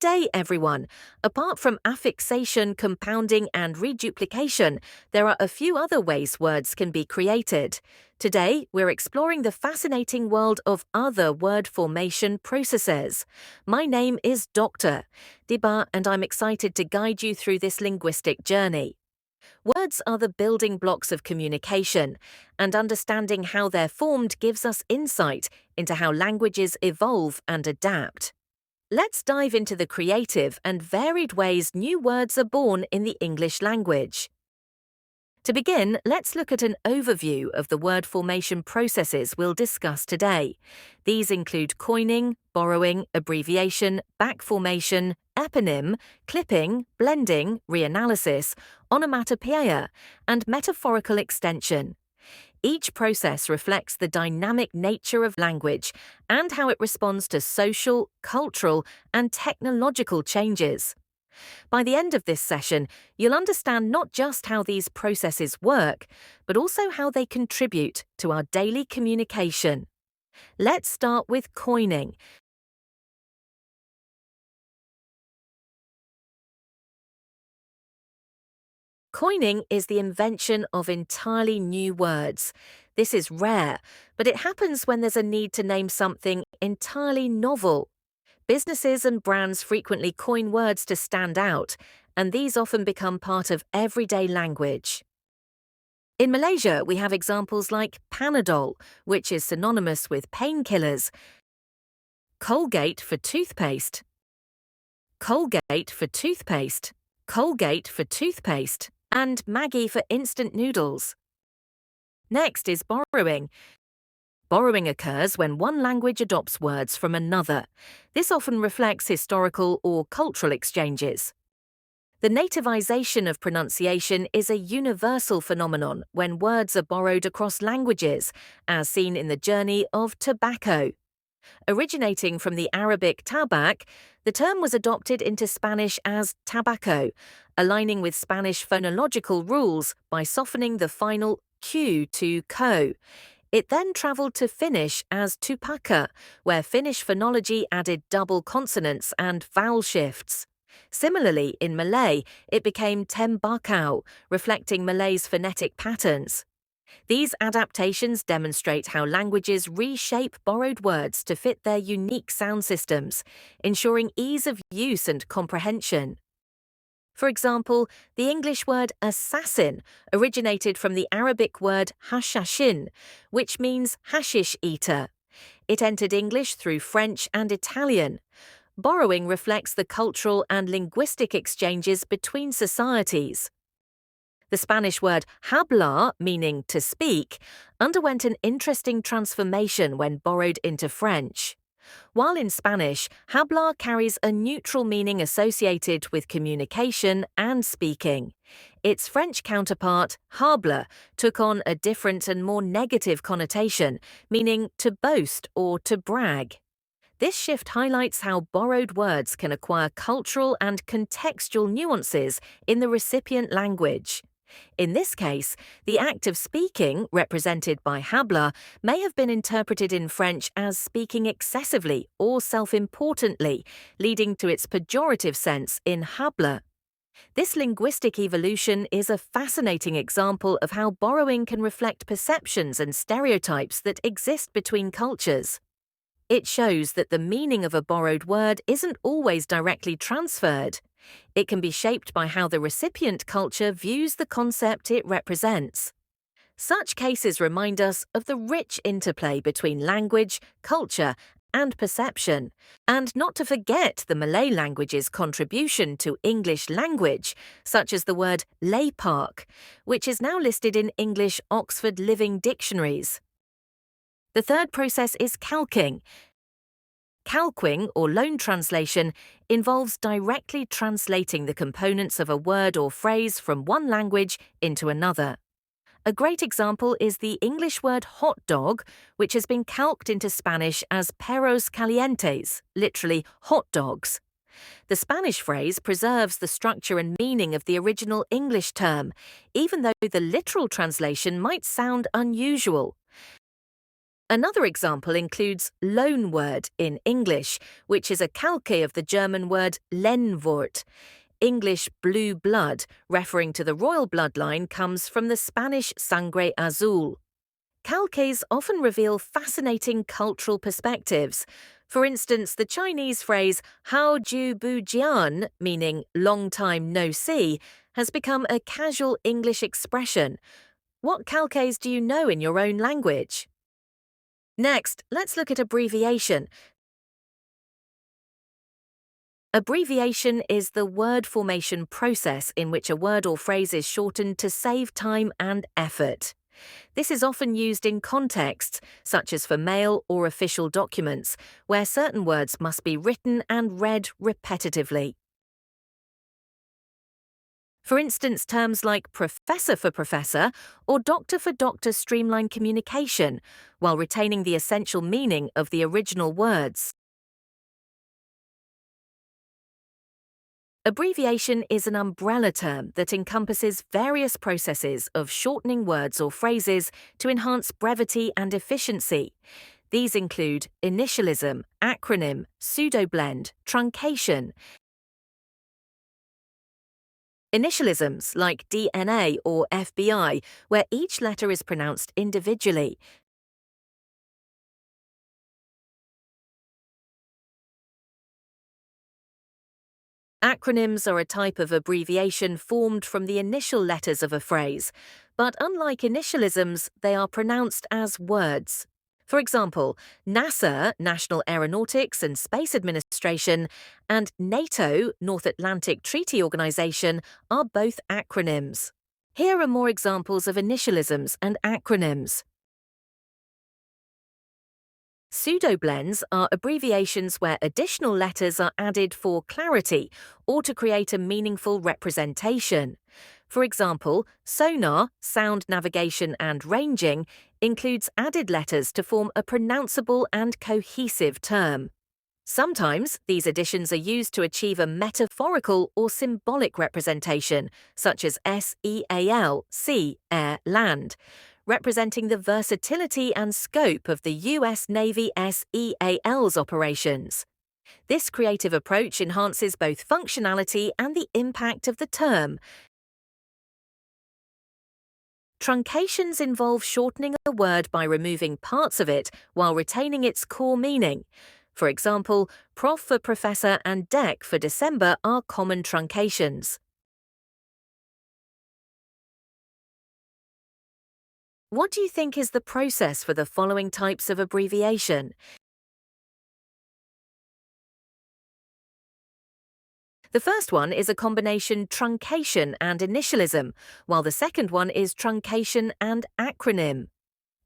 day, everyone. Apart from affixation, compounding, and reduplication, there are a few other ways words can be created. Today, we're exploring the fascinating world of other word formation processes. My name is Dr. Diba, and I'm excited to guide you through this linguistic journey. Words are the building blocks of communication, and understanding how they're formed gives us insight into how languages evolve and adapt. Let's dive into the creative and varied ways new words are born in the English language. To begin, let's look at an overview of the word formation processes we'll discuss today. These include coining, borrowing, abbreviation, back formation, eponym, clipping, blending, reanalysis, onomatopoeia, and metaphorical extension. Each process reflects the dynamic nature of language and how it responds to social, cultural, and technological changes. By the end of this session, you'll understand not just how these processes work, but also how they contribute to our daily communication. Let's start with coining. Coining is the invention of entirely new words. This is rare, but it happens when there's a need to name something entirely novel. Businesses and brands frequently coin words to stand out, and these often become part of everyday language. In Malaysia, we have examples like Panadol, which is synonymous with painkillers, Colgate for toothpaste, Colgate for toothpaste, Colgate for toothpaste, and Maggi for instant noodles. Next is borrowing. Borrowing occurs when one language adopts words from another. This often reflects historical or cultural exchanges. The nativization of pronunciation is a universal phenomenon when words are borrowed across languages, as seen in the journey of tobacco. Originating from the Arabic tabac, the term was adopted into Spanish as tabaco, aligning with Spanish phonological rules by softening the final q to co. It then travelled to Finnish as tupakka, where Finnish phonology added double consonants and vowel shifts. Similarly, in Malay, it became tembakau, reflecting Malay's phonetic patterns. These adaptations demonstrate how languages reshape borrowed words to fit their unique sound systems, ensuring ease of use and comprehension. For example, the English word assassin originated from the Arabic word hashashin, which means hashish eater. It entered English through French and Italian. Borrowing reflects the cultural and linguistic exchanges between societies. The Spanish word hablar, meaning to speak, underwent an interesting transformation when borrowed into French. While in Spanish, hablar carries a neutral meaning associated with communication and speaking. Its French counterpart, hable, took on a different and more negative connotation, meaning to boast or to brag. This shift highlights how borrowed words can acquire cultural and contextual nuances in the recipient language. In this case, the act of speaking, represented by habla, may have been interpreted in French as speaking excessively or self-importantly, leading to its pejorative sense in hable. This linguistic evolution is a fascinating example of how borrowing can reflect perceptions and stereotypes that exist between cultures. It shows that the meaning of a borrowed word isn't always directly transferred. It can be shaped by how the recipient culture views the concept it represents. Such cases remind us of the rich interplay between language, culture, and perception, and not to forget the Malay language's contribution to English language, such as the word lepak, which is now listed in English Oxford Living Dictionaries. The third process is calquing. Calquing, or loan translation, involves directly translating the components of a word or phrase from one language into another. A great example is the English word hot dog, which has been calqued into Spanish as perros calientes, literally hot dogs. The Spanish phrase preserves the structure and meaning of the original English term, even though the literal translation might sound unusual. Another example includes loanword in English, which is a calque of the German word Lehnwort. English blue blood, referring to the royal bloodline, comes from the Spanish sangre azul. Calques often reveal fascinating cultural perspectives. For instance, the Chinese phrase Hao Ju Bu Jian, meaning long time no see, has become a casual English expression. What calques do you know in your own language? Next, let's look at abbreviation. Abbreviation is the word formation process in which a word or phrase is shortened to save time and effort. This is often used in contexts, such as for mail or official documents, where certain words must be written and read repetitively. For instance, terms like professor for professor or doctor for doctor streamline communication, while retaining the essential meaning of the original words. Abbreviation is an umbrella term that encompasses various processes of shortening words or phrases to enhance brevity and efficiency. These include initialism, acronym, pseudoblend, truncation. Initialisms like DNA or FBI, where each letter is pronounced individually. Acronyms are a type of abbreviation formed from the initial letters of a phrase, but unlike initialisms, they are pronounced as words. For example, NASA, National Aeronautics and Space Administration, and NATO, North Atlantic Treaty Organization, are both acronyms. Here are more examples of initialisms and acronyms. Pseudoblends are abbreviations where additional letters are added for clarity or to create a meaningful representation. For example, sonar, sound navigation and ranging, includes added letters to form a pronounceable and cohesive term. Sometimes these additions are used to achieve a metaphorical or symbolic representation, such as SEAL, sea, air, land, representing the versatility and scope of the US Navy SEAL's operations. This creative approach enhances both functionality and the impact of the term. Truncations involve shortening a word by removing parts of it while retaining its core meaning. For example, prof for professor and dec for December are common truncations. What do you think is the process for the following types of abbreviation? The first one is a combination truncation and initialism, while the second one is truncation and acronym.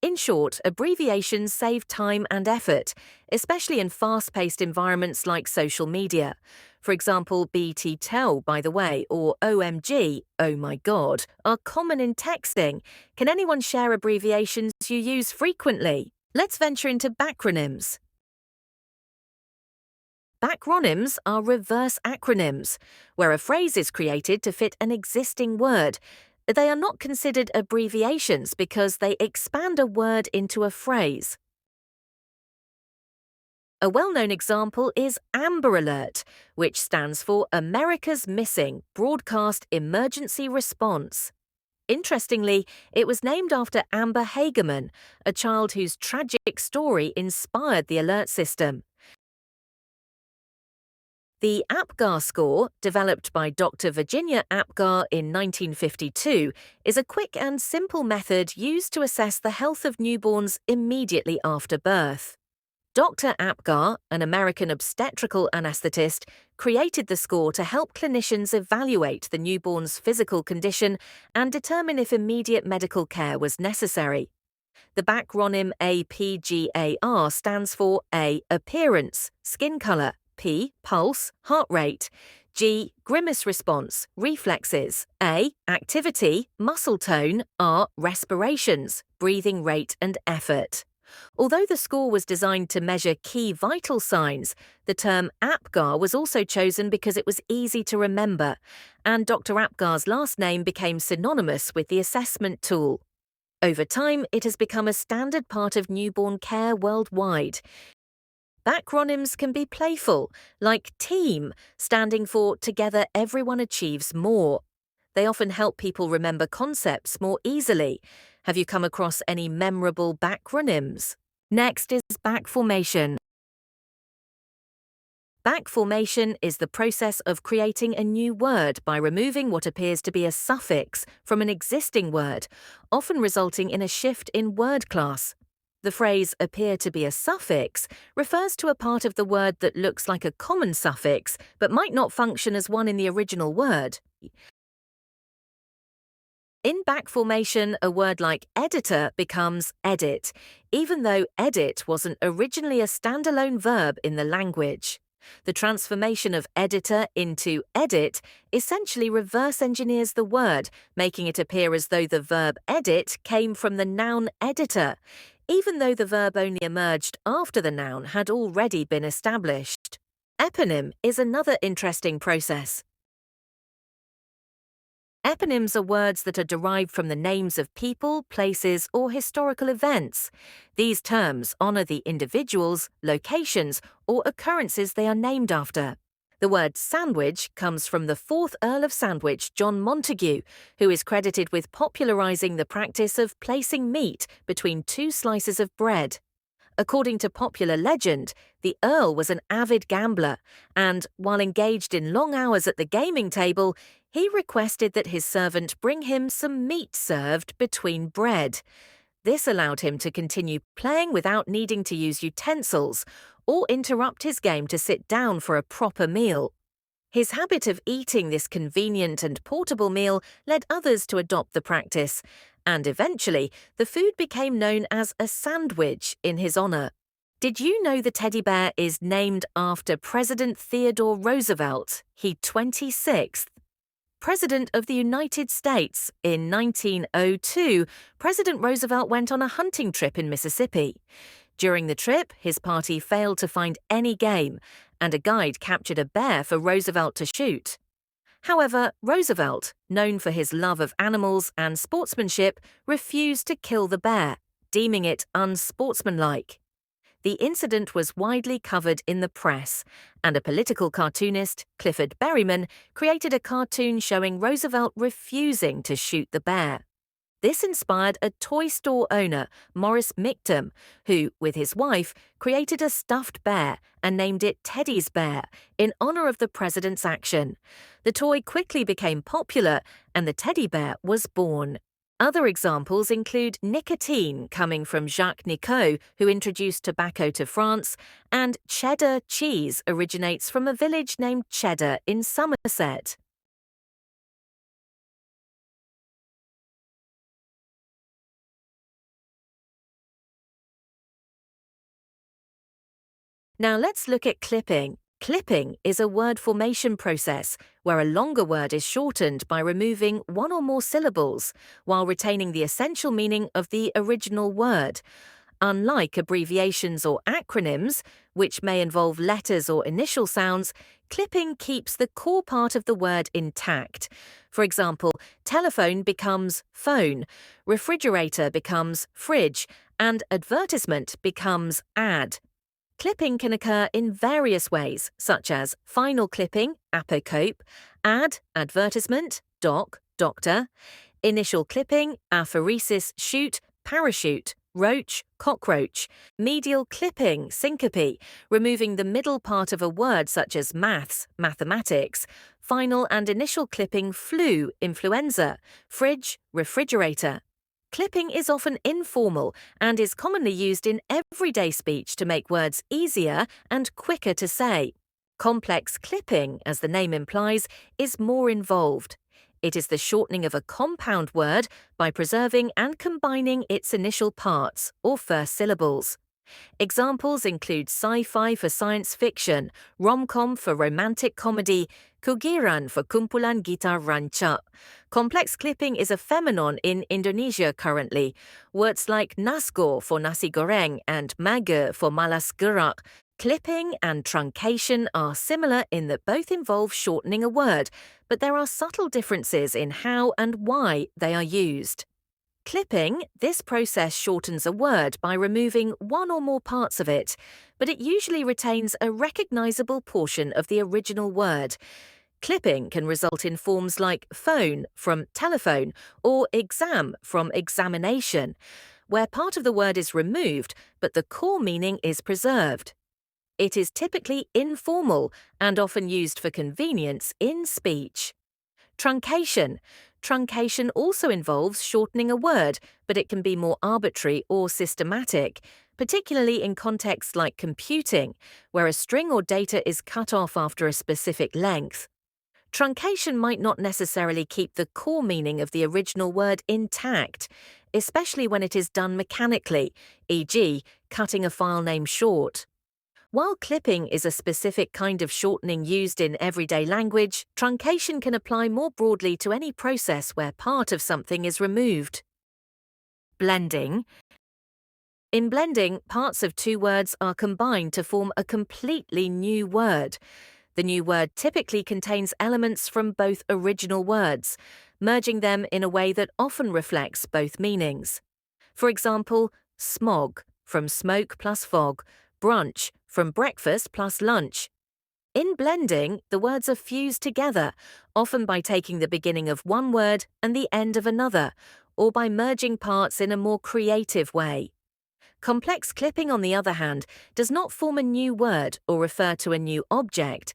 In short, abbreviations save time and effort, especially in fast-paced environments like social media. For example, BT Tell, by the way, or OMG, oh my god, are common in texting. Can anyone share abbreviations you use frequently? Let's venture into backronyms. Backronyms are reverse acronyms, where a phrase is created to fit an existing word. They are not considered abbreviations because they expand a word into a phrase. A well-known example is Amber Alert, which stands for America's Missing Broadcast Emergency Response. Interestingly, it was named after Amber Hagerman, a child whose tragic story inspired the alert system. The APGAR score, developed by Dr. Virginia Apgar in 1952, is a quick and simple method used to assess the health of newborns immediately after birth. Dr. Apgar, an American obstetrical anesthetist, created the score to help clinicians evaluate the newborn's physical condition and determine if immediate medical care was necessary. The backronym APGAR stands for A. Appearance, skin color, P. Pulse, heart rate, G. Grimace response, reflexes, A. Activity, muscle tone, R. Respirations, breathing rate and effort. Although the score was designed to measure key vital signs, the term APGAR was also chosen because it was easy to remember, and Dr. Apgar's last name became synonymous with the assessment tool. Over time, it has become a standard part of newborn care worldwide. Backronyms can be playful, like TEAM, standing for Together Everyone Achieves More. They often help people remember concepts more easily. Have you come across any memorable backronyms? Next is back formation. Back formation is the process of creating a new word by removing what appears to be a suffix from an existing word, often resulting in a shift in word class. The phrase appear to be a suffix refers to a part of the word that looks like a common suffix but might not function as one in the original word. In back formation, a word like editor becomes edit, even though edit wasn't originally a standalone verb in the language. The transformation of editor into edit essentially reverse engineers the word, making it appear as though the verb edit came from the noun editor, even though the verb only emerged after the noun had already been established. Eponym is another interesting process. Eponyms are words that are derived from the names of people, places, or historical events. These terms honor the individuals, locations, or occurrences they are named after. The word sandwich comes from the 4th Earl of Sandwich, John Montagu, who is credited with popularizing the practice of placing meat between two slices of bread. According to popular legend, the Earl was an avid gambler, and, while engaged in long hours at the gaming table, he requested that his servant bring him some meat served between bread. This allowed him to continue playing without needing to use utensils or interrupt his game to sit down for a proper meal. His habit of eating this convenient and portable meal led others to adopt the practice, and eventually the food became known as a sandwich in his honor. Did you know the teddy bear is named after President Theodore Roosevelt, he 26th? President of the United States. In 1902, President Roosevelt went on a hunting trip in Mississippi. During the trip, his party failed to find any game, and a guide captured a bear for Roosevelt to shoot. However, Roosevelt, known for his love of animals and sportsmanship, refused to kill the bear, deeming it unsportsmanlike. The incident was widely covered in the press, and a political cartoonist, Clifford Berryman, created a cartoon showing Roosevelt refusing to shoot the bear. This inspired a toy store owner, Morris Mictum, who, with his wife, created a stuffed bear and named it Teddy's Bear in honor of the president's action. The toy quickly became popular, and the teddy bear was born. Other examples include nicotine, coming from Jacques Nicot, who introduced tobacco to France, and cheddar cheese originates from a village named Cheddar in Somerset. Now let's look at clipping. Clipping is a word formation process where a longer word is shortened by removing one or more syllables while retaining the essential meaning of the original word. Unlike abbreviations or acronyms, which may involve letters or initial sounds, clipping keeps the core part of the word intact. For example, telephone becomes phone, refrigerator becomes fridge, and advertisement becomes ad. Clipping can occur in various ways, such as final clipping, apocope, ad, advertisement, doc, doctor, initial clipping, aphoresis, shoot, parachute, roach, cockroach, medial clipping, syncope, removing the middle part of a word such as maths, mathematics, final and initial clipping, flu, influenza, fridge, refrigerator. Clipping is often informal and is commonly used in everyday speech to make words easier and quicker to say. Complex clipping, as the name implies, is more involved. It is the shortening of a compound word by preserving and combining its initial parts, or first syllables. Examples include sci-fi for science fiction, rom-com for romantic comedy, kugiran for kumpulan gitar rancak. Complex clipping is a phenomenon in Indonesia currently. Words like nasgor for nasi goreng and mager for malas gerak. Clipping and truncation are similar in that both involve shortening a word, but there are subtle differences in how and why they are used. Clipping, this process shortens a word by removing one or more parts of it, but it usually retains a recognizable portion of the original word. Clipping can result in forms like phone from telephone or exam from examination, where part of the word is removed but the core meaning is preserved. It is typically informal and often used for convenience in speech. Truncation. Truncation also involves shortening a word, but it can be more arbitrary or systematic, particularly in contexts like computing, where a string or data is cut off after a specific length. Truncation might not necessarily keep the core meaning of the original word intact, especially when it is done mechanically, e.g., cutting a file name short. While clipping is a specific kind of shortening used in everyday language, truncation can apply more broadly to any process where part of something is removed. Blending. In blending, parts of two words are combined to form a completely new word. The new word typically contains elements from both original words, merging them in a way that often reflects both meanings. For example, smog, from smoke plus fog, brunch, from breakfast plus lunch. In blending, the words are fused together, often by taking the beginning of one word and the end of another, or by merging parts in a more creative way. Complex clipping, on the other hand, does not form a new word or refer to a new object.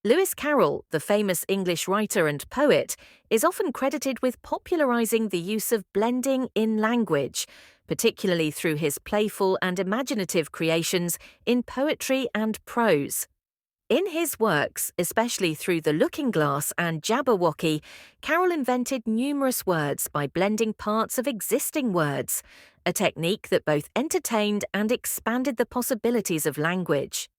Lewis Carroll, the famous English writer and poet, is often credited with popularizing the use of blending in language, particularly through his playful and imaginative creations in poetry and prose. In his works, especially through The Looking Glass and Jabberwocky, Carroll invented numerous words by blending parts of existing words, a technique that both entertained and expanded the possibilities of language.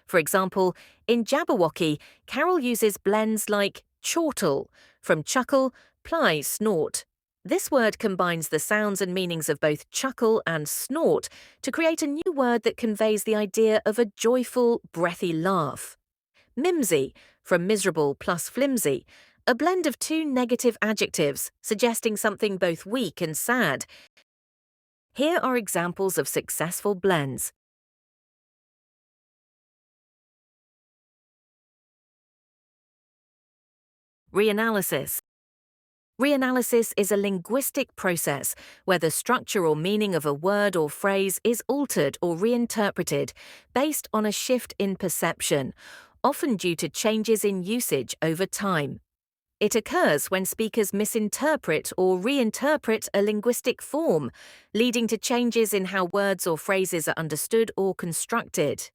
For example, in Jabberwocky, Carroll uses blends like chortle, from chuckle, ply, snort. This word combines the sounds and meanings of both chuckle and snort to create a new word that conveys the idea of a joyful, breathy laugh. Mimsy, from miserable plus flimsy, a blend of two negative adjectives suggesting something both weak and sad. Here are examples of successful blends. Reanalysis. Reanalysis is a linguistic process where the structure or meaning of a word or phrase is altered or reinterpreted based on a shift in perception, often due to changes in usage over time. It occurs when speakers misinterpret or reinterpret a linguistic form, leading to changes in how words or phrases are understood or constructed.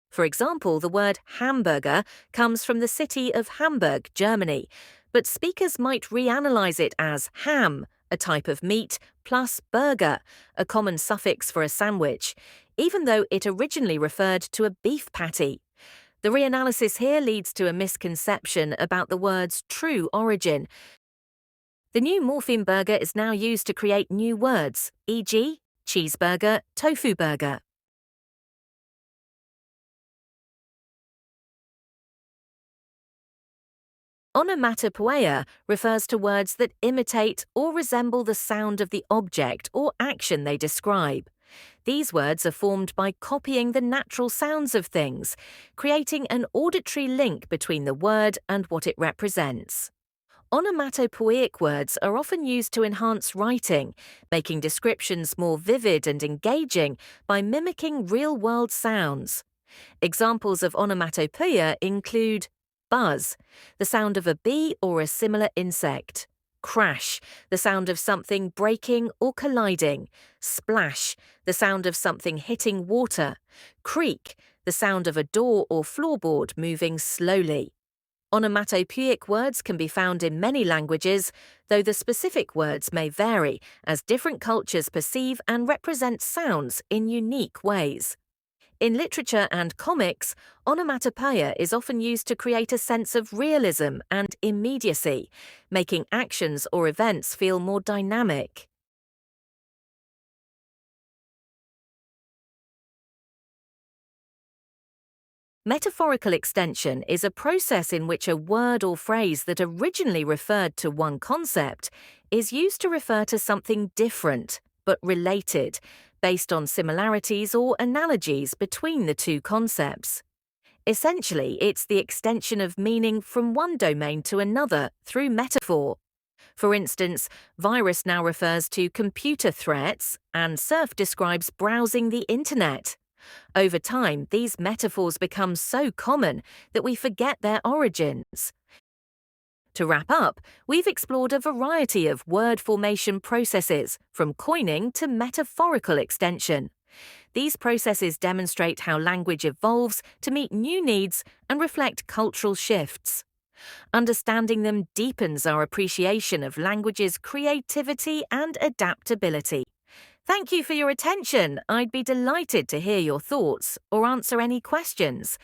For example, the word hamburger comes from the city of Hamburg, Germany, but speakers might reanalyze it as ham, a type of meat, plus burger, a common suffix for a sandwich, even though it originally referred to a beef patty. The reanalysis here leads to a misconception about the word's true origin. The new morpheme burger is now used to create new words, e.g., cheeseburger, tofu burger. Onomatopoeia refers to words that imitate or resemble the sound of the object or action they describe. These words are formed by copying the natural sounds of things, creating an auditory link between the word and what it represents. Onomatopoeic words are often used to enhance writing, making descriptions more vivid and engaging by mimicking real-world sounds. Examples of onomatopoeia include buzz, the sound of a bee or a similar insect; crash, the sound of something breaking or colliding; splash, the sound of something hitting water; creak, the sound of a door or floorboard moving slowly. Onomatopoeic words can be found in many languages, though the specific words may vary as different cultures perceive and represent sounds in unique ways. In literature and comics, onomatopoeia is often used to create a sense of realism and immediacy, making actions or events feel more dynamic. Metaphorical extension is a process in which a word or phrase that originally referred to one concept is used to refer to something different, but related, based on similarities or analogies between the two concepts. Essentially, it's the extension of meaning from one domain to another through metaphor. For instance, virus now refers to computer threats, and surf describes browsing the internet. Over time, these metaphors become so common that we forget their origins. To wrap up, we've explored a variety of word formation processes, from coining to metaphorical extension. These processes demonstrate how language evolves to meet new needs and reflect cultural shifts. Understanding them deepens our appreciation of language's creativity and adaptability. Thank you for your attention. I'd be delighted to hear your thoughts or answer any questions.